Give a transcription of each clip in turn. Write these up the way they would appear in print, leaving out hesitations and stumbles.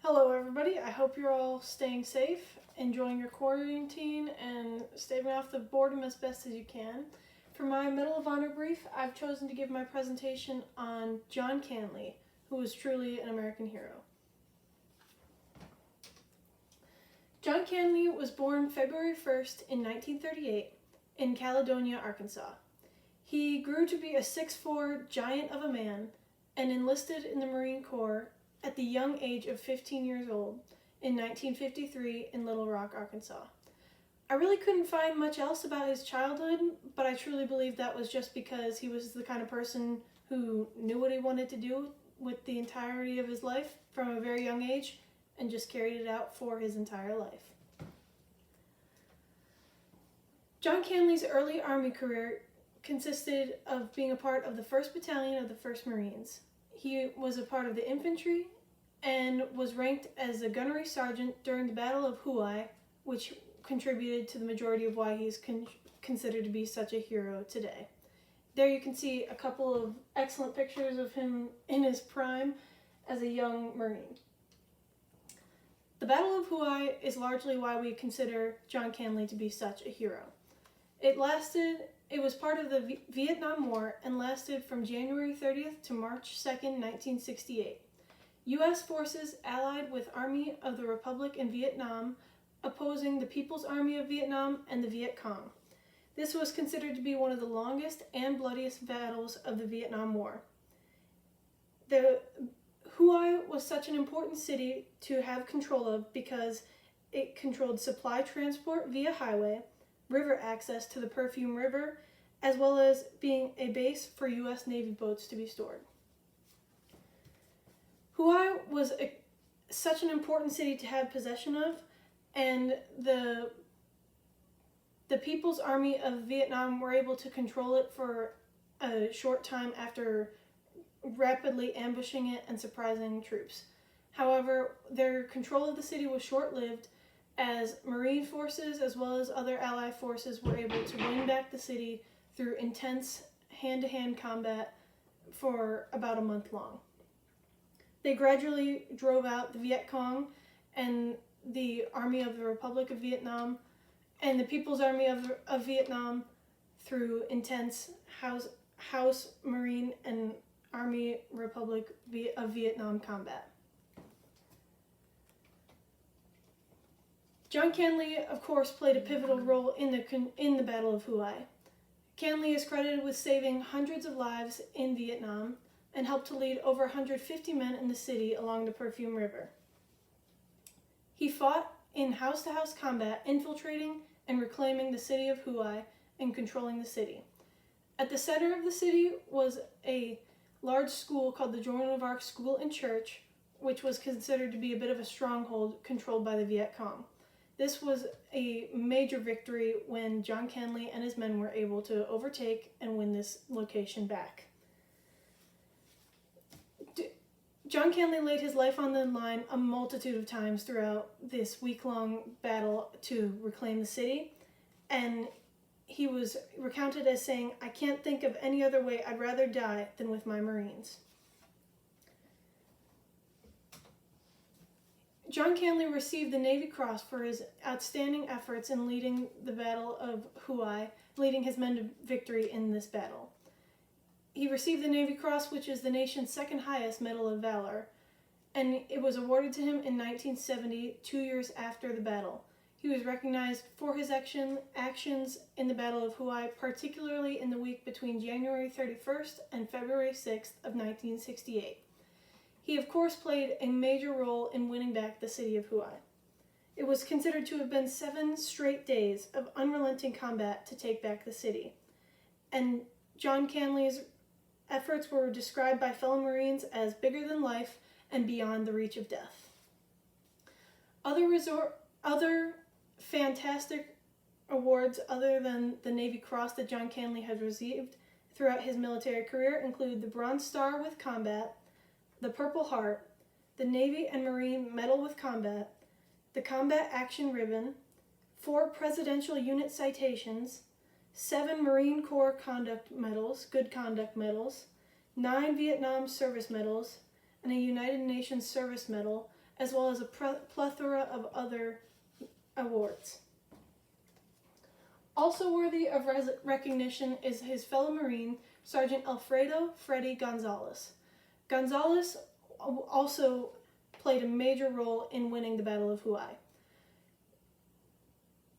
Hello everybody, I hope you're all staying safe, enjoying your quarantine, and staving off the boredom as best as you can. For my Medal of Honor brief, I've chosen to give my presentation on John Canley, who was truly an American hero. John Canley was born February 1st in 1938 in Caledonia, Arkansas. He grew to be a 6'4" giant of a man and enlisted in the Marine Corps at the young age of 15 years old in 1953 in Little Rock, Arkansas. I really couldn't find much else about his childhood, but I truly believe that was just because he was the kind of person who knew what he wanted to do with the entirety of his life from a very young age and just carried it out for his entire life. John Canley's early Army career consisted of being a part of the 1st Battalion of the 1st Marines. He was a part of the infantry and was ranked as a gunnery sergeant during the Battle of Huai, which contributed to the majority of why he's considered to be such a hero today. There you can see a couple of excellent pictures of him in his prime as a young Marine. The Battle of Huai is largely why we consider John Canley to be such a hero. It was part of the Vietnam War and lasted from January 30th to March 2nd, 1968. U.S. forces allied with Army of the Republic in Vietnam, opposing the People's Army of Vietnam and the Viet Cong. This was considered to be one of the longest and bloodiest battles of the Vietnam War. The Huai was such an important city to have control of because it controlled supply transport via highway, river access to the Perfume River, as well as being a base for U.S. Navy boats to be stored. Huai was such an important city to have possession of, and the People's Army of Vietnam were able to control it for a short time after rapidly ambushing it and surprising troops. However, their control of the city was short-lived, as Marine forces as well as other Allied forces were able to win back the city through intense hand-to-hand combat for about a month long. They gradually drove out the Viet Cong and the Army of the Republic of Vietnam and the People's Army of Vietnam through intense House, Marine, and Army Republic of Vietnam combat. John Canley, of course, played a pivotal role in the Battle of Huai. Canley is credited with saving hundreds of lives in Vietnam and helped to lead over 150 men in the city along the Perfume River. He fought in house-to-house combat, infiltrating and reclaiming the city of Huai and controlling the city. At the center of the city was a large school called the Joan of Arc School and Church, which was considered to be a bit of a stronghold controlled by the Viet Cong. This was a major victory when John Canley and his men were able to overtake and win this location back. John Canley laid his life on the line a multitude of times throughout this week-long battle to reclaim the city, and he was recounted as saying, "I can't think of any other way I'd rather die than with my Marines." John Canley received the Navy Cross for his outstanding efforts in leading the Battle of Huai, leading his men to victory in this battle. He received the Navy Cross, which is the nation's second highest Medal of Valor, and it was awarded to him in 1970, 2 years after the battle. He was recognized for his actions in the Battle of Huai, particularly in the week between January 31st and February 6th of 1968. He, of course, played a major role in winning back the city of Huai. It was considered to have been 7 straight days of unrelenting combat to take back the city, and John Canley's efforts were described by fellow Marines as bigger than life and beyond the reach of death. Other fantastic awards other than the Navy Cross that John Canley has received throughout his military career include the Bronze Star with Combat, the Purple Heart, the Navy and Marine Medal with Combat, the Combat Action Ribbon, 4 Presidential Unit Citations, 7 Marine Corps Conduct Medals, Good Conduct Medals, 9 Vietnam Service Medals, and a United Nations Service Medal, as well as a plethora of other awards. Also worthy of recognition is his fellow Marine, Sergeant Alfredo Freddy Gonzalez. Gonzalez also played a major role in winning the Battle of Huai.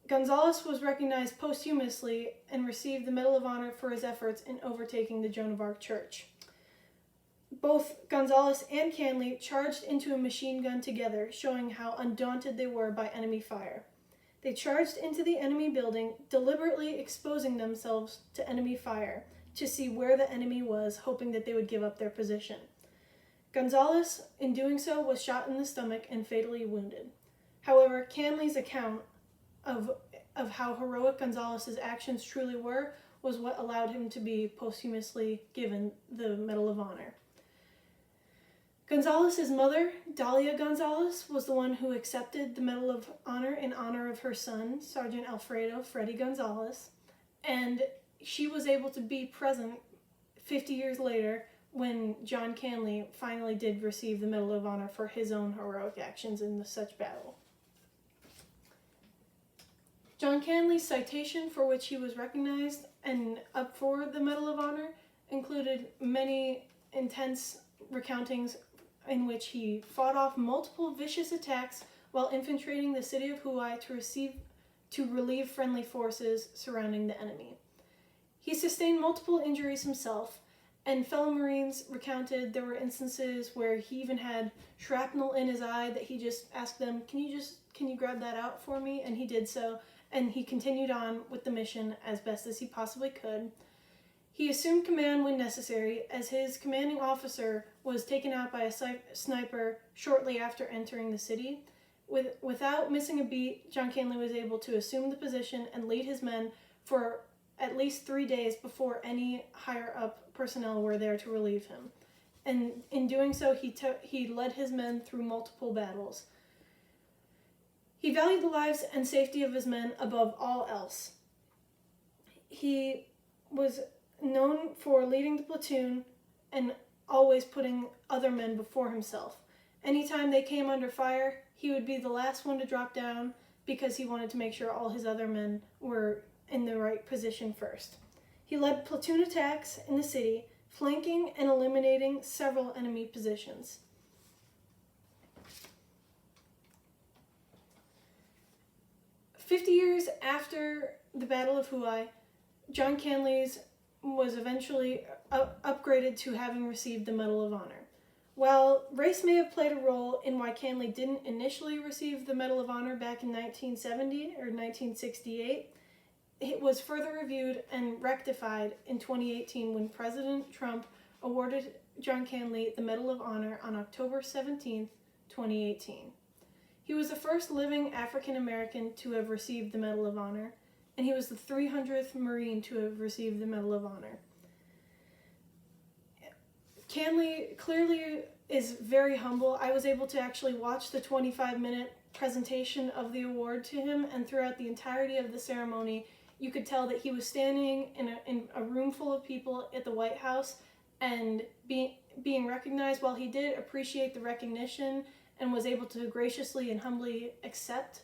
Gonzalez was recognized posthumously and received the Medal of Honor for his efforts in overtaking the Joan of Arc Church. Both Gonzalez and Canley charged into a machine gun together, showing how undaunted they were by enemy fire. They charged into the enemy building, deliberately exposing themselves to enemy fire to see where the enemy was, hoping that they would give up their position. Gonzalez, in doing so, was shot in the stomach and fatally wounded. However, Canley's account of how heroic Gonzalez's actions truly were was what allowed him to be posthumously given the Medal of Honor. Gonzalez's mother, Dalia Gonzalez, was the one who accepted the Medal of Honor in honor of her son, Sergeant Alfredo Freddy Gonzalez, and she was able to be present 50 years later when John Canley finally did receive the Medal of Honor for his own heroic actions in such battle. John Canley's citation for which he was recognized and up for the Medal of Honor included many intense recountings in which he fought off multiple vicious attacks while infiltrating the city of Huai to relieve friendly forces surrounding the enemy. He sustained multiple injuries himself, and fellow Marines recounted there were instances where he even had shrapnel in his eye that he just asked them, can you grab that out for me? And he did so, and he continued on with the mission as best as he possibly could. He assumed command when necessary, as his commanding officer was taken out by a sniper shortly after entering the city. Without missing a beat, John Canley was able to assume the position and lead his men for at least 3 days before any higher-up personnel were there to relieve him. And in doing so, he led his men through multiple battles. He valued the lives and safety of his men above all else. He was known for leading the platoon and always putting other men before himself. Anytime they came under fire, he would be the last one to drop down because he wanted to make sure all his other men were in the right position first. He led platoon attacks in the city, flanking and eliminating several enemy positions. "50 years after the Battle of Huai, John Canley's was eventually upgraded to having received the Medal of Honor. While race may have played a role in why Canley didn't initially receive the Medal of Honor back in 1970 or 1968, it was further reviewed and rectified in 2018 when President Trump awarded John Canley the Medal of Honor on October 17, 2018. He was the first living African American to have received the Medal of Honor, and he was the 300th Marine to have received the Medal of Honor. Canley clearly is very humble. I was able to actually watch the 25-minute presentation of the award to him, and throughout the entirety of the ceremony, you could tell that he was standing in a room full of people at the White House and being recognized. While he did appreciate the recognition and was able to graciously and humbly accept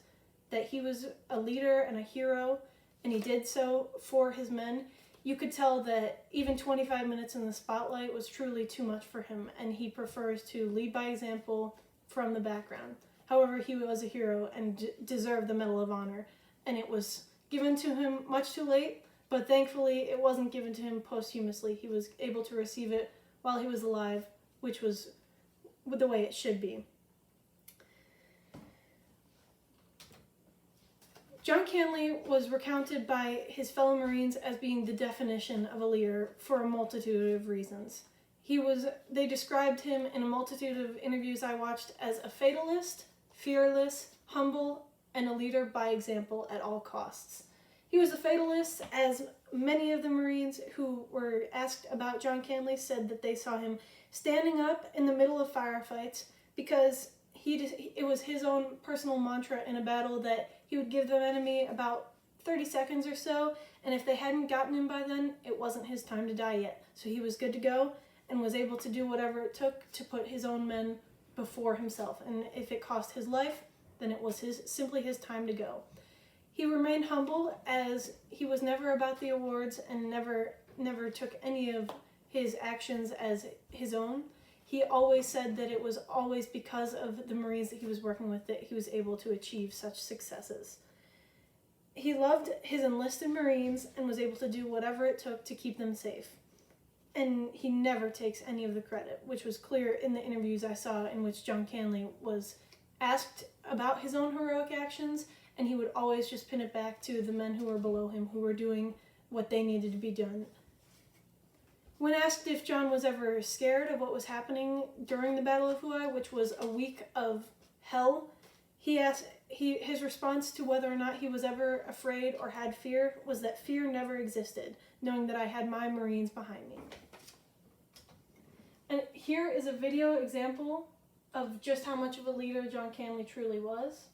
that he was a leader and a hero, and he did so for his men, you could tell that even 25 minutes in the spotlight was truly too much for him, and he prefers to lead by example from the background. However, he was a hero and deserved the Medal of Honor, and it was given to him much too late, but thankfully it wasn't given to him posthumously. He was able to receive it while he was alive, which was the way it should be. John Canley was recounted by his fellow Marines as being the definition of a leader for a multitude of reasons. They described him in a multitude of interviews I watched as a fatalist, fearless, humble, and a leader by example at all costs. He was a fatalist, as many of the Marines who were asked about John Canley said that they saw him standing up in the middle of firefights because it was his own personal mantra in a battle that he would give the enemy about 30 seconds or so, and if they hadn't gotten him by then, it wasn't his time to die yet. So he was good to go and was able to do whatever it took to put his own men before himself, and if it cost his life, then it was simply his time to go. He remained humble, as he was never about the awards and never took any of his actions as his own. He always said that it was always because of the Marines that he was working with that he was able to achieve such successes. He loved his enlisted Marines and was able to do whatever it took to keep them safe. And he never takes any of the credit, which was clear in the interviews I saw in which John Canley was asked about his own heroic actions, and he would always just pin it back to the men who were below him, who were doing what they needed to be done. When asked if John was ever scared of what was happening during the Battle of Huai, which was a week of hell, his response to whether or not he was ever afraid or had fear was that fear never existed, knowing that I had my Marines behind me. And here is a video example of just how much of a leader John Canley truly was.